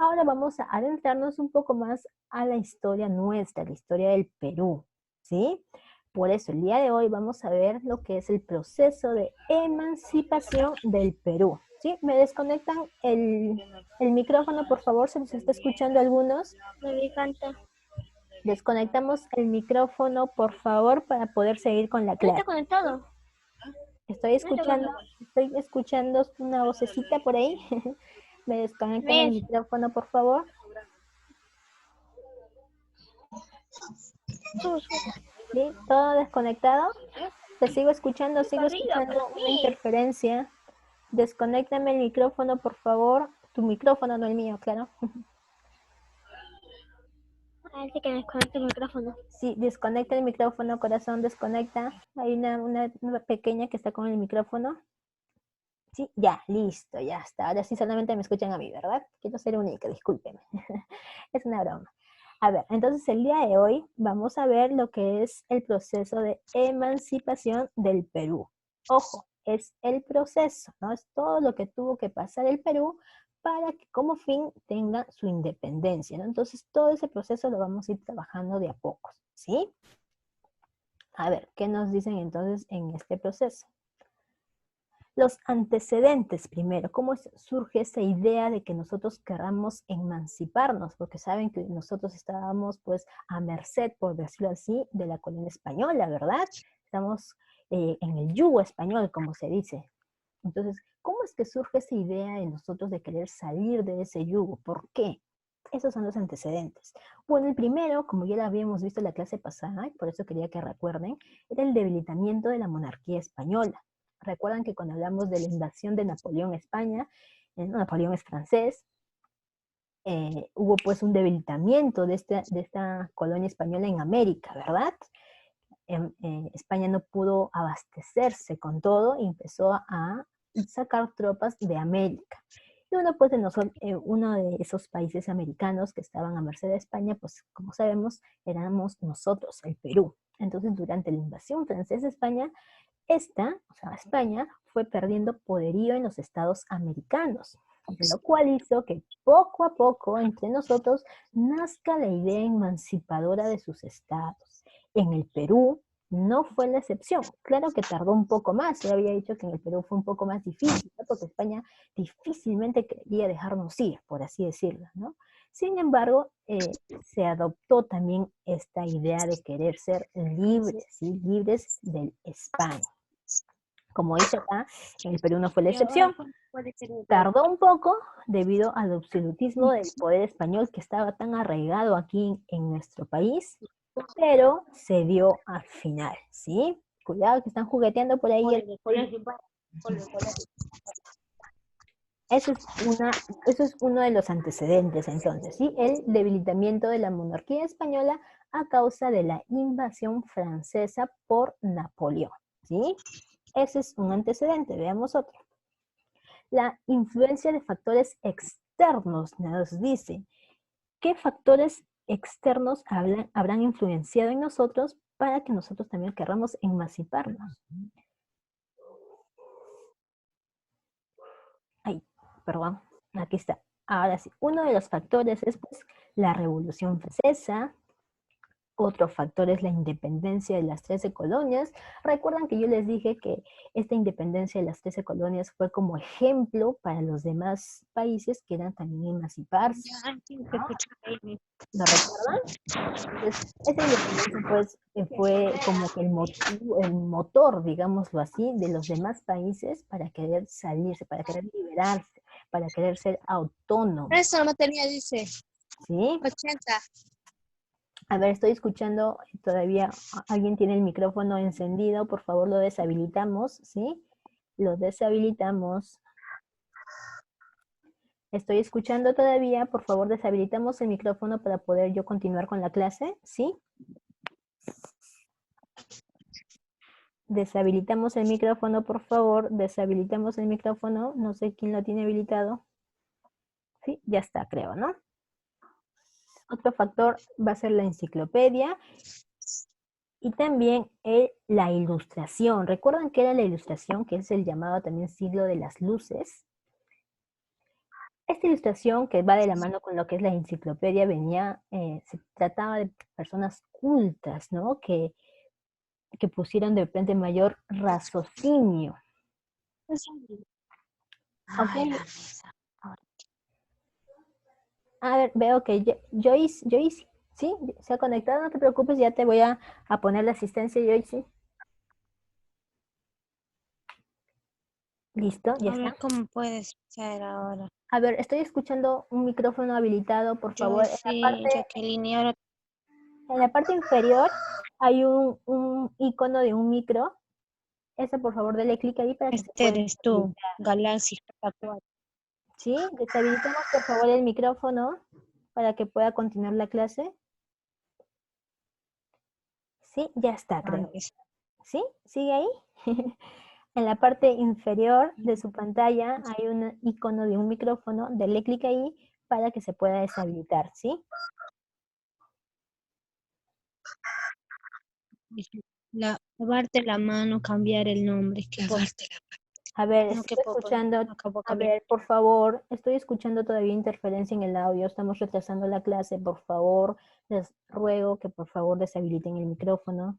Ahora vamos a adentrarnos un poco más a la historia nuestra, la historia del Perú, ¿sí? Por eso el día de hoy vamos a ver lo que es el proceso de emancipación del Perú, ¿sí? ¿Me desconectan el micrófono, por favor? ¿Se nos está escuchando algunos? Me encanta. Desconectamos el micrófono, por favor, para poder seguir con la ¿No está clase. conectado? Estoy No está escuchando, conectado. estoy escuchando una vocecita por ahí. ¿Me desconectan el Ver. micrófono, por favor? ¿Sí? ¿Todo desconectado? Te sigo Arriba, escuchando para una mí. interferencia. Desconéctame el micrófono, por favor. Tu micrófono, no el mío, claro. A ver si que me desconecta el micrófono. Sí, desconecta el micrófono, corazón, desconecta. Hay una pequeña que está con el micrófono. Sí, ya, listo, ya está. Ahora sí solamente me escuchan a mí, ¿verdad? Quiero ser única, discúlpenme. Es una broma. A ver, entonces el día de hoy vamos a ver lo que es el proceso de emancipación del Perú. Ojo, es el proceso, ¿no? Es todo lo que tuvo que pasar el Perú para que como fin tenga su independencia, ¿no? Entonces todo ese proceso lo vamos a ir trabajando de a pocos, ¿sí? A ver, ¿qué nos dicen entonces en este proceso? Los antecedentes primero, cómo surge esa idea de que nosotros queramos emanciparnos, porque saben que nosotros estábamos pues a merced, por decirlo así, de la colonia española, ¿verdad? Estamos en el yugo español, como se dice. Entonces, ¿cómo es que surge esa idea de nosotros de querer salir de ese yugo? ¿Por qué? Esos son los antecedentes. Bueno, el primero, como ya lo habíamos visto en la clase pasada, y por eso quería que recuerden, era el debilitamiento de la monarquía española. Recuerdan que cuando hablamos de la invasión de Napoleón a España, Napoleón es francés, hubo pues un debilitamiento de esta colonia española en América, ¿verdad? España no pudo abastecerse con todo y empezó a sacar tropas de América. Y uno, pues, uno de esos países americanos que estaban a merced de España, pues, como sabemos, éramos nosotros, el Perú. Entonces, durante la invasión francesa a España, o sea, España, fue perdiendo poderío en los estados americanos, lo cual hizo que poco a poco entre nosotros nazca la idea emancipadora de sus estados. En el Perú no fue la excepción. Claro que tardó un poco más, yo había dicho que en el Perú fue un poco más difícil, ¿no? Porque España difícilmente quería dejarnos ir, por así decirlo, ¿no? Sin embargo, se adoptó también esta idea de querer ser libres, ¿sí? Libres del España. Como dice acá, en el Perú no fue la excepción. Puede ser mi país. Tardó un poco debido al absolutismo del poder español que estaba tan arraigado aquí en nuestro país, pero se dio al final, ¿sí? Cuidado que están jugueteando por ahí. Ese es, eso es uno de los antecedentes, entonces, ¿sí? El debilitamiento de la monarquía española a causa de la invasión francesa por Napoleón, ¿sí? Ese es un antecedente, veamos otro. La influencia de factores externos nos dice, ¿qué factores externos habrán influenciado en nosotros para que nosotros también queramos emanciparnos? Ay, perdón, aquí está. Ahora sí, uno de los factores es pues la Revolución Francesa. Otro factor es la independencia de las 13 colonias. Recuerdan que yo les dije que esta independencia de las 13 colonias fue como ejemplo para los demás países que eran también emanciparse, ¿no? ¿Lo recuerdan? Entonces, esa independencia pues fue como que el motor, digámoslo así, de los demás países para querer salirse, para querer liberarse, para querer ser autónomos, Eso no tenía, dice, ¿sí? 80. A ver, estoy escuchando todavía, alguien tiene el micrófono encendido, por favor lo deshabilitamos, ¿sí? Lo deshabilitamos. Estoy escuchando todavía, por favor deshabilitamos el micrófono para poder yo continuar con la clase, ¿sí? Deshabilitamos el micrófono, por favor, deshabilitamos el micrófono, no sé quién lo tiene habilitado. Sí, ya está, creo, ¿no? Otro factor va a ser la enciclopedia y también la ilustración. ¿Recuerdan qué era la ilustración? Que es el llamado también siglo de las luces. Esta ilustración que va de la mano con lo que es la enciclopedia se trataba de personas cultas, ¿no? Que pusieron de repente mayor raciocinio. Ok. Ay, la mesa. A ver, veo que Joyce, ¿sí? Se ha conectado, no te preocupes, ya te voy a poner la asistencia, Joyce. Listo, ya A ver está. cómo puedes ser ahora. A ver, estoy escuchando un micrófono habilitado, por Yo favor. sí, Jacqueline, y ahora En la parte inferior hay un icono de un micro. Ese, por favor, dele clic ahí para que se este pueda eres tú, habilitar. Galaxy J4. ¿Sí? Deshabilitemos, por favor, el micrófono para que pueda continuar la clase. Sí, ya está, creo. Antes. ¿Sí? ¿Sigue ahí? En la parte inferior de su pantalla hay un icono de un micrófono. Dele clic ahí para que se pueda deshabilitar, ¿sí? Lavarte la mano, cambiar el nombre. A ver, No, estoy que puedo poner. escuchando, Acá puedo a cambiar. ver, por favor, estoy escuchando todavía interferencia en el audio, estamos retrasando la clase, por favor, les ruego que por favor deshabiliten el micrófono.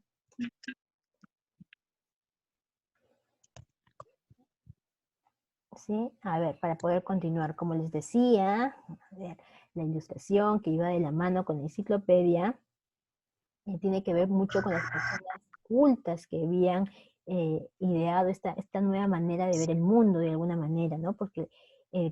¿Sí? A ver, para poder continuar, como les decía, a ver, la ilustración que iba de la mano con la enciclopedia tiene que ver mucho con las personas cultas que habían ideado esta nueva manera de ver el mundo de alguna manera, ¿no? Porque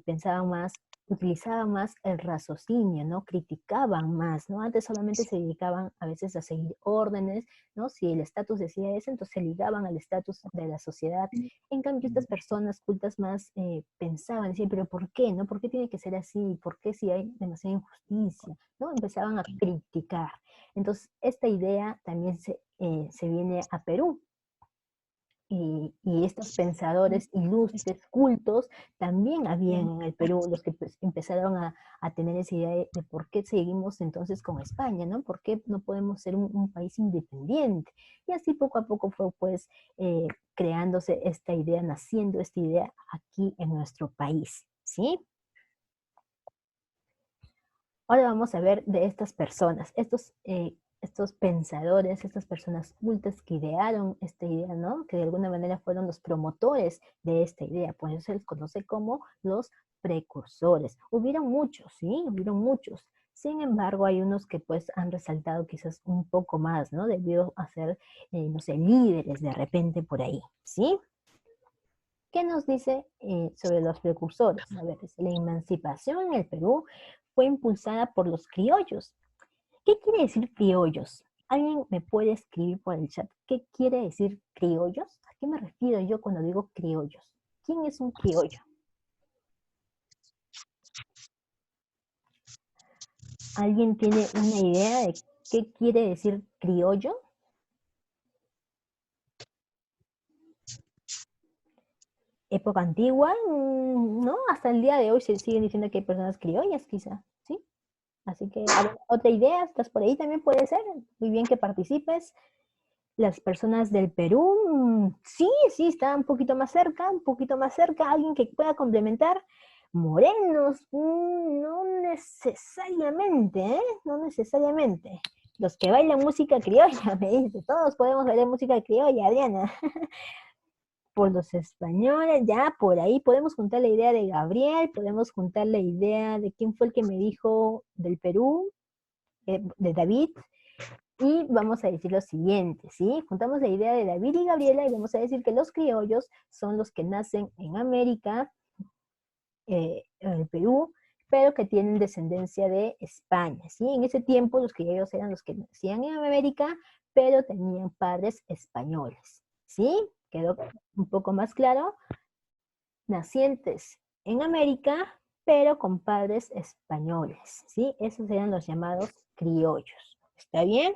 pensaban más, utilizaban más el raciocinio, ¿no? Criticaban más, ¿no? Antes solamente se dedicaban a veces a seguir órdenes, ¿no? Si el estatus decía eso, entonces se ligaban al estatus de la sociedad. En cambio, estas personas cultas más pensaban, decían, pero ¿por qué, no? ¿Por qué tiene que ser así? ¿Por qué si hay demasiada injusticia? ¿No? Empezaban a criticar. Entonces, esta idea también se viene a Perú. Y estos pensadores ilustres, cultos, también habían en el Perú, los que pues, empezaron a tener esa idea de por qué seguimos entonces con España, ¿no? ¿Por qué no podemos ser un país independiente? Y así poco a poco fue pues creándose esta idea, naciendo esta idea aquí en nuestro país, ¿sí? Ahora vamos a ver de estas personas, estos pensadores, estas personas cultas que idearon esta idea, ¿no? Que de alguna manera fueron los promotores de esta idea, por eso se les conoce como los precursores. Hubieron muchos, ¿sí? Hubieron muchos. Sin embargo, hay unos que pues han resaltado quizás un poco más, ¿no? Debido a ser, no sé, líderes de repente por ahí, ¿sí? ¿Qué nos dice sobre los precursores? A ver, la emancipación en el Perú fue impulsada por los criollos. ¿Qué quiere decir criollos? ¿Alguien me puede escribir por el chat qué quiere decir criollos? ¿A qué me refiero yo cuando digo criollos? ¿Quién es un criollo? ¿Alguien tiene una idea de qué quiere decir criollo? Época antigua, no, hasta el día de hoy se siguen diciendo que hay personas criollas, quizá, ¿sí? Así que, a ver, otra idea, estás por ahí también puede ser, muy bien que participes. Las personas del Perú, sí, sí, está un poquito más cerca, alguien que pueda complementar. Morenos, no necesariamente, ¿eh? No necesariamente. Los que bailan música criolla, me dice, todos podemos bailar música criolla, Adriana. Por los españoles, ya por ahí podemos juntar la idea de Gabriel, podemos juntar la idea de quién fue el que me dijo del Perú, de David, y vamos a decir lo siguiente, ¿sí? Juntamos la idea de David y Gabriela y vamos a decir que los criollos son los que nacen en América, en el Perú, pero que tienen descendencia de España, ¿sí? En ese tiempo los criollos eran los que nacían en América, pero tenían padres españoles, ¿sí? ¿Quedó un poco más claro? Nacientes en América, pero con padres españoles, ¿sí? Esos eran los llamados criollos. ¿Está bien?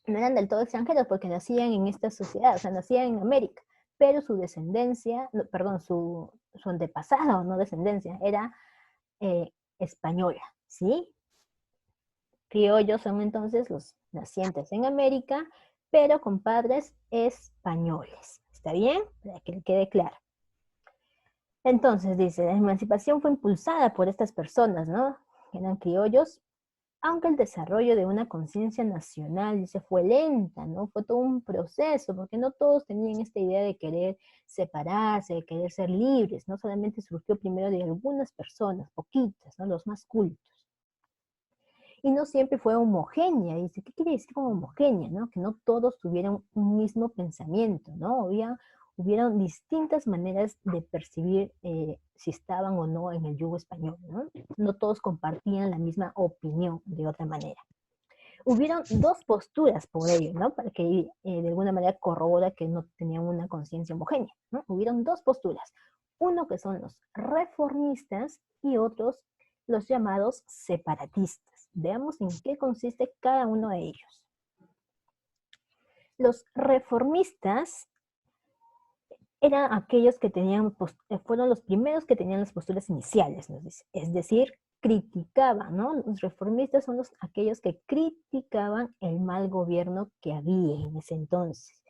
No eran del todo extranjeros porque nacían en esta sociedad, o sea, nacían en América, pero su descendencia, no, perdón, su antepasado, no descendencia, era española, ¿sí? Criollos son entonces los nacientes en América, pero con padres españoles. ¿Está bien? Para que le quede claro. Entonces, dice, la emancipación fue impulsada por estas personas, ¿no? Que eran criollos, aunque el desarrollo de una conciencia nacional, dice, fue lenta, ¿no? Fue todo un proceso, porque no todos tenían esta idea de querer separarse, de querer ser libres, no solamente surgió primero de algunas personas, poquitas, ¿no? Los más cultos. Y no siempre fue homogénea, dice, ¿qué quiere decir como homogénea, no? Que no todos tuvieran un mismo pensamiento, ¿no? Hubieron distintas maneras de percibir si estaban o no en el yugo español, ¿no? No todos compartían la misma opinión, de otra manera. Hubieron dos posturas por ello, ¿no? Para que de alguna manera corrobora que no tenían una conciencia homogénea, ¿no? Hubieron dos posturas. Uno que son los reformistas y otros los llamados separatistas. Veamos en qué consiste cada uno de ellos. Los reformistas eran aquellos que fueron los primeros que tenían las posturas iniciales, ¿no? Es decir, criticaban, ¿no? Los reformistas son aquellos que criticaban el mal gobierno que había en ese entonces,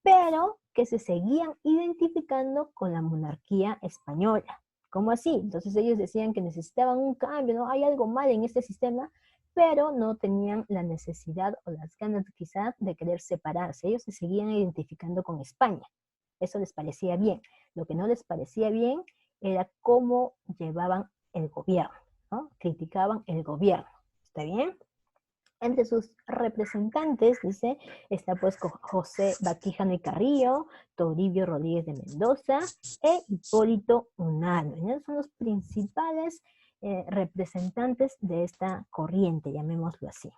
pero que se seguían identificando con la monarquía española. ¿Cómo así? Entonces ellos decían que necesitaban un cambio, ¿no? Hay algo mal en este sistema, pero no tenían la necesidad o las ganas quizás de querer separarse. Ellos se seguían identificando con España. Eso les parecía bien. Lo que no les parecía bien era cómo llevaban el gobierno, ¿no? Criticaban el gobierno. ¿Está bien? Entre sus representantes, dice, está pues José Baquijano y Carrillo, Toribio Rodríguez de Mendoza e Hipólito Unanue. ¿No? Son los principales representantes de esta corriente, llamémoslo así.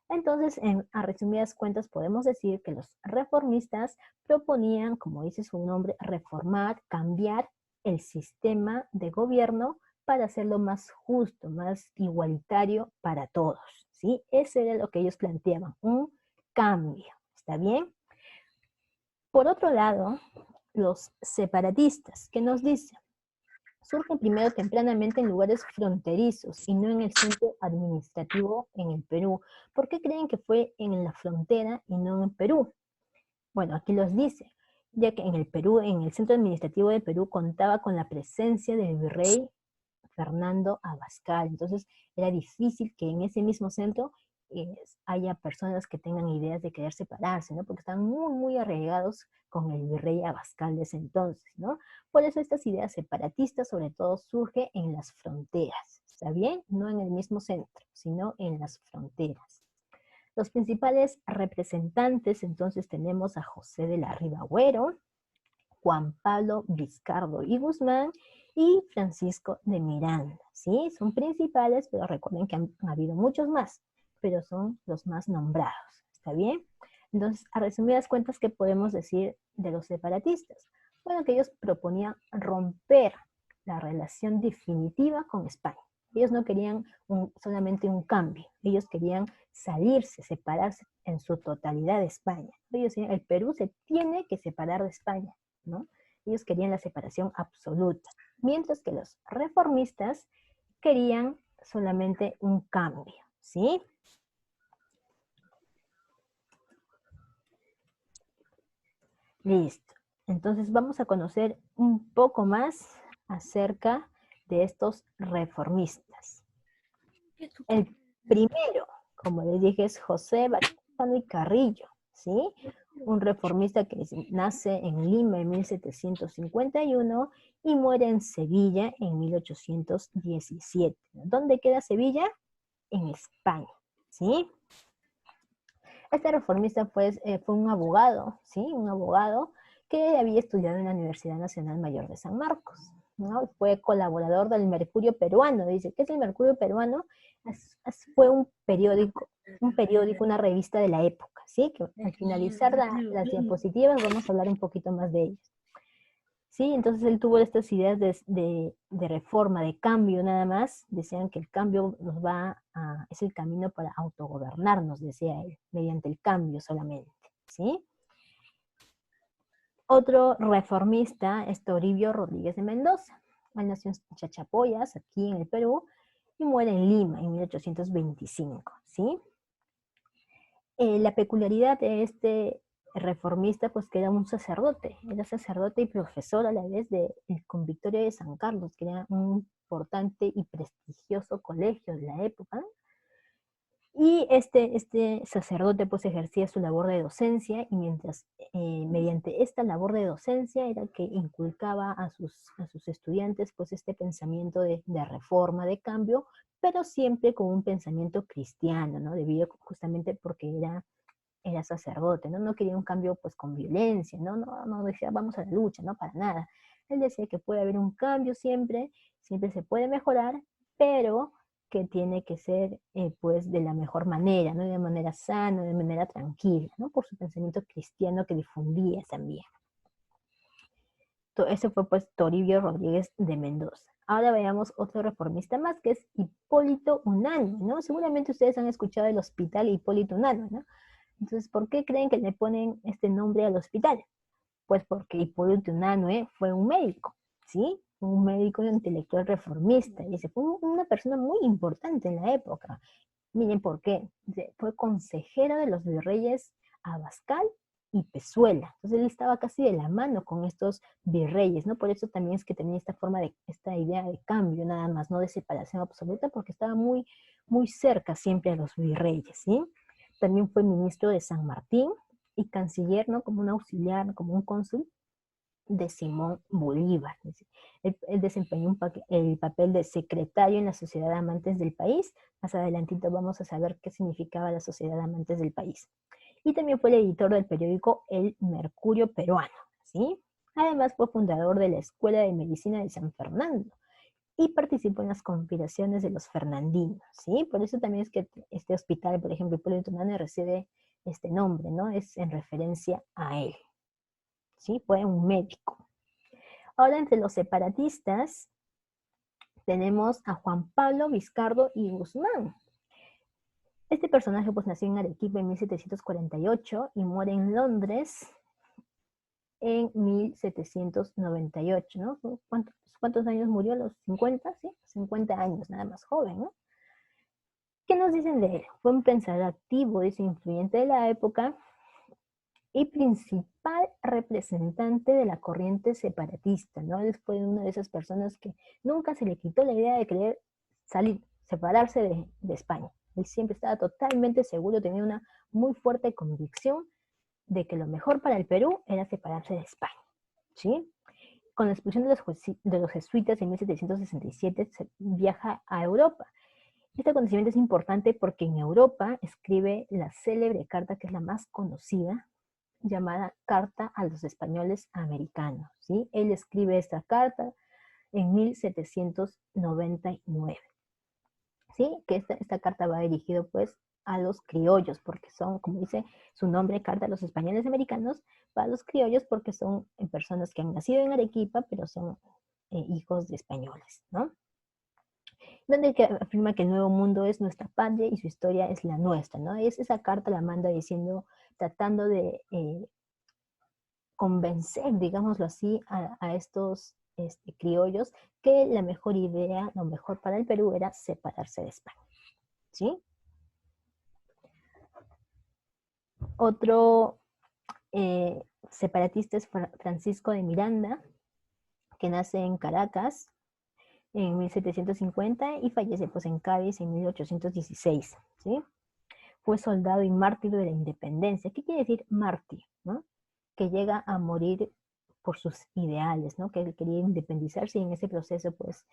Entonces, a resumidas cuentas, podemos decir que los reformistas proponían, como dice su nombre, reformar, cambiar el sistema de gobierno para hacerlo más justo, más igualitario para todos, ¿sí? Ese era lo que ellos planteaban, un cambio, ¿está bien? Por otro lado, los separatistas, ¿qué nos dicen? Surgen primero tempranamente en lugares fronterizos y no en el centro administrativo en el Perú. ¿Por qué creen que fue en la frontera y no en Perú? Bueno, aquí los dice, ya que en el Perú, en el centro administrativo de Perú, contaba con la presencia del virrey Fernando Abascal. Entonces era difícil que en ese mismo centro haya personas que tengan ideas de querer separarse, ¿no? Porque están muy, muy arraigados con el virrey Abascal de ese entonces, ¿no? Por eso estas ideas separatistas sobre todo surgen en las fronteras, ¿está bien? No en el mismo centro, sino en las fronteras. Los principales representantes entonces tenemos a José de la Riva Agüero, Juan Pablo Vizcardo y Guzmán y Francisco de Miranda, ¿sí? Son principales, pero recuerden que han habido muchos más, pero son los más nombrados, ¿está bien? Entonces, a resumidas cuentas, ¿qué podemos decir de los separatistas? Bueno, que ellos proponían romper la relación definitiva con España. Ellos no querían solamente un cambio, ellos querían salirse, separarse en su totalidad de España. Ellos decían, el Perú se tiene que separar de España, ¿no? Ellos querían la separación absoluta, mientras que los reformistas querían solamente un cambio, ¿sí? Listo. Entonces vamos a conocer un poco más acerca de estos reformistas. El primero, como les dije, es José Baquijano y Carrillo, ¿sí? Un reformista que nace en Lima en 1751 y muere en Sevilla en 1817. ¿Dónde queda Sevilla? En España, ¿sí? Este reformista fue un abogado, ¿sí? Un abogado que había estudiado en la Universidad Nacional Mayor de San Marcos, ¿no? Fue colaborador del Mercurio Peruano. Dice, ¿qué es el Mercurio Peruano? Fue un periódico, una revista de la época, ¿sí? Que al finalizar las diapositivas vamos a hablar un poquito más de ellos. ¿Sí? Entonces él tuvo estas ideas de reforma, de cambio nada más. Decían que el cambio es el camino para autogobernarnos, decía él, mediante el cambio solamente, ¿sí? Otro reformista es Toribio Rodríguez de Mendoza. Él nació en Chachapoyas, aquí en el Perú, y muere en Lima en 1825, ¿sí? La peculiaridad de este reformista, pues que era un sacerdote, era sacerdote y profesor a la vez del Convictorio de San Carlos, que era un importante y prestigioso colegio de la época, ¿no? Y este sacerdote pues ejercía su labor de docencia y mediante esta labor de docencia era que inculcaba a sus estudiantes pues este pensamiento de reforma, de cambio, pero siempre con un pensamiento cristiano, ¿no? Debido justamente porque era sacerdote, ¿no? No quería un cambio pues con violencia, ¿no? No decía vamos a la lucha, no, para nada. Él decía que puede haber un cambio siempre, siempre se puede mejorar, pero que tiene que ser pues de la mejor manera, ¿no? De manera sana, de manera tranquila, ¿no? Por su pensamiento cristiano que difundía también. Ese fue pues Toribio Rodríguez de Mendoza. Ahora veamos otro reformista más, que es Hipólito Unanue, ¿no? Seguramente ustedes han escuchado el Hospital Hipólito Unanue, ¿no? Entonces, ¿por qué creen que le ponen este nombre al hospital? Pues porque Hipólito Unanue fue un médico, ¿sí? Un médico intelectual reformista, y fue una persona muy importante en la época. Miren por qué. Fue consejero de los virreyes Abascal y Pezuela. Entonces él estaba casi de la mano con estos virreyes, ¿no? Por eso también es que tenía esta idea de cambio nada más, no de separación absoluta, porque estaba muy, muy cerca siempre a los virreyes, ¿sí? También fue ministro de San Martín y canciller, ¿no? Como un auxiliar, como un cónsul de Simón Bolívar. Él desempeñó el papel de secretario en la Sociedad de Amantes del País. Más adelantito vamos a saber qué significaba la Sociedad de Amantes del País. Y también fue el editor del periódico El Mercurio Peruano, ¿sí? Además fue fundador de la Escuela de Medicina de San Fernando y participó en las conspiraciones de los fernandinos, ¿sí? Por eso también es que este hospital, por ejemplo, Hipólito Unanue, recibe este nombre, ¿no? Es en referencia a él, ¿sí? Fue un médico. Ahora, entre los separatistas, tenemos a Juan Pablo Vizcardo y Guzmán. Este personaje pues nació en Arequipa en 1748 y muere en Londres en 1798, ¿no? ¿Cuántos años murió? ¿Los 50? ¿Sí? 50 años, nada más joven, ¿no? ¿Qué nos dicen de él? Fue un pensador activo y influyente de la época y principal representante de la corriente separatista, ¿no? Él fue una de esas personas que nunca se le quitó la idea de querer separarse de España. Él siempre estaba totalmente seguro, tenía una muy fuerte convicción de que lo mejor para el Perú era separarse de España, ¿sí? Con la expulsión de los jesuitas en 1767 se viaja a Europa. Este acontecimiento es importante porque en Europa escribe la célebre carta que es la más conocida, llamada Carta a los Españoles Americanos, ¿sí? Él escribe esta carta en 1799, ¿sí? Que esta carta va dirigida pues a los criollos, porque son, como dice su nombre, Carta a los Españoles Americanos, para los criollos porque son personas que han nacido en Arequipa, pero son hijos de españoles, ¿no? Donde afirma que el Nuevo Mundo es nuestra patria y su historia es la nuestra, ¿no? Esa carta la manda diciendo, tratando de convencer, digámoslo así, a estos criollos que la mejor idea, lo mejor para el Perú era separarse de España, ¿sí? Otro separatista es Francisco de Miranda, que nace en Caracas en 1750 y fallece pues en Cádiz en 1816, ¿sí? Fue soldado y mártir de la independencia. ¿Qué quiere decir mártir? ¿No? Que llega a morir por sus ideales, ¿no? Que él quería independizarse y en ese proceso pues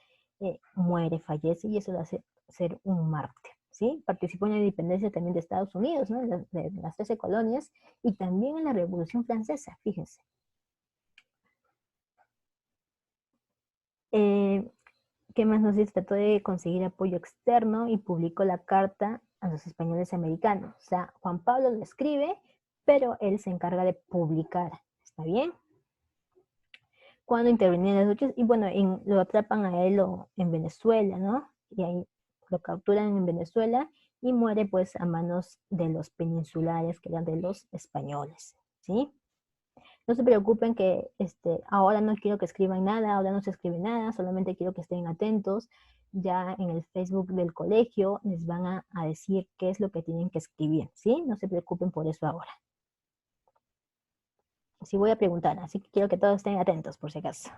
muere, fallece y eso lo hace ser un mártir, ¿sí? Participó en la independencia también de Estados Unidos, ¿no? De las 13 colonias y también en la Revolución Francesa, fíjense. ¿Qué más nos dice? Trató de conseguir apoyo externo y publicó la carta a los españoles americanos. O sea, Juan Pablo lo escribe, pero él se encarga de publicar. ¿Está bien? Cuando intervenía en las luchas, y bueno, lo atrapan a él en Venezuela, ¿no? Y ahí lo capturan en Venezuela y muere pues a manos de los peninsulares, que eran de los españoles, ¿sí? No se preocupen que ahora no quiero que escriban nada, ahora no se escribe nada, solamente quiero que estén atentos. Ya en el Facebook del colegio les van a decir qué es lo que tienen que escribir, ¿sí? No se preocupen por eso ahora. Sí voy a preguntar, así que quiero que todos estén atentos por si acaso.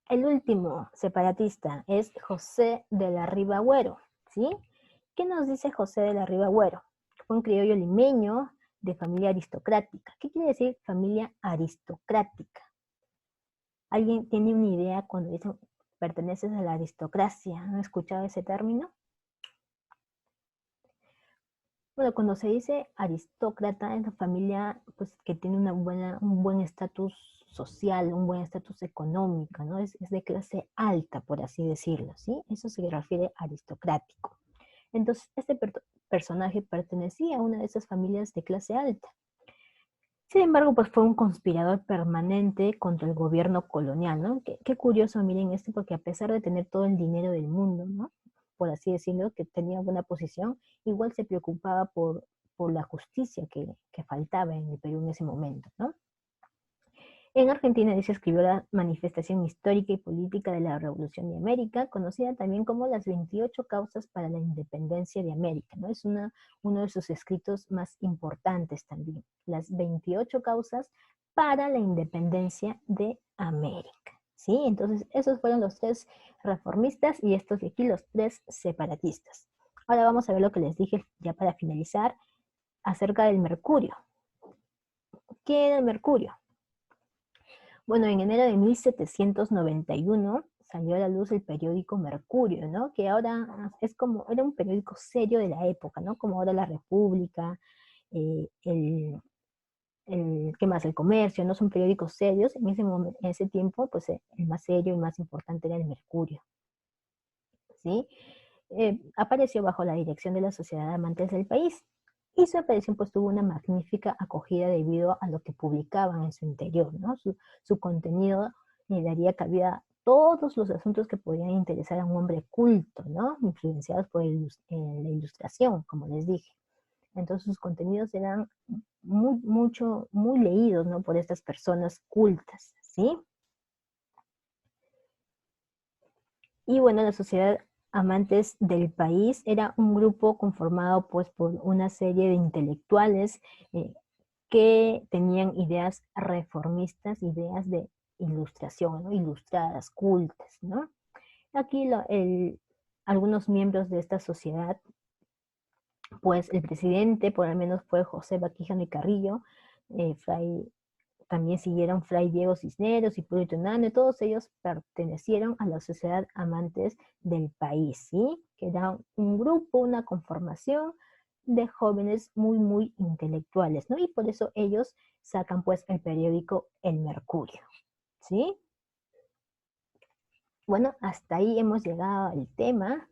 El último separatista es José de la Riva Agüero, ¿sí? ¿Qué nos dice José de la Riva Agüero? Fue un criollo limeño de familia aristocrática. ¿Qué quiere decir familia aristocrática? ¿Alguien tiene una idea cuando dicen perteneces a la aristocracia? ¿Han escuchado ese término? Bueno, cuando se dice aristócrata, es la familia pues, que tiene un buen estatus social, un buen estatus económico, ¿no? Es de clase alta, por así decirlo, ¿sí? Eso se refiere a aristocrático. Entonces, este personaje pertenecía a una de esas familias de clase alta. Sin embargo, pues fue un conspirador permanente contra el gobierno colonial, ¿no? Qué curioso, miren esto, porque a pesar de tener todo el dinero del mundo, ¿no? Por así decirlo, que tenía buena posición, igual se preocupaba por la justicia que faltaba en el Perú en ese momento, ¿no? En Argentina se escribió la manifestación histórica y política de la Revolución de América, conocida también como las 28 causas para la independencia de América, ¿no? Es uno de sus escritos más importantes también, las 28 causas para la independencia de América, ¿sí? Entonces, esos fueron los 3 reformistas y estos de aquí los 3 separatistas. Ahora vamos a ver lo que les dije ya para finalizar acerca del mercurio. ¿Qué era el mercurio? Bueno, en enero de 1791 salió a la luz el periódico Mercurio, ¿no? Que ahora es como, era un periódico serio de la época, ¿no? Como ahora La República, eh, el, ¿qué más? El Comercio, ¿no? Son periódicos serios. En ese tiempo, pues el más serio y más importante era el Mercurio, ¿sí? Apareció bajo la dirección de la Sociedad de Amantes del País. Y su aparición pues tuvo una magnífica acogida debido a lo que publicaban en su interior, ¿no? Su contenido le daría cabida a todos los asuntos que podían interesar a un hombre culto, ¿no? Influenciados por la ilustración, como les dije. Entonces sus contenidos eran muy leídos, ¿no? Por estas personas cultas, ¿sí? Y bueno, la Sociedad Amantes del País era un grupo conformado pues por una serie de intelectuales que tenían ideas reformistas, ideas de ilustración, ¿no? Ilustradas, cultas, ¿no? Aquí algunos miembros de esta sociedad, pues el presidente por lo menos fue José Baquijano y Carrillo, también siguieron Fray Diego Cisneros y Purito Unanue, todos ellos pertenecieron a la Sociedad Amantes del País, ¿sí? Que era un grupo, una conformación de jóvenes muy intelectuales, ¿no? Y por eso ellos sacan pues el periódico El Mercurio, ¿sí? Bueno, hasta ahí hemos llegado al tema.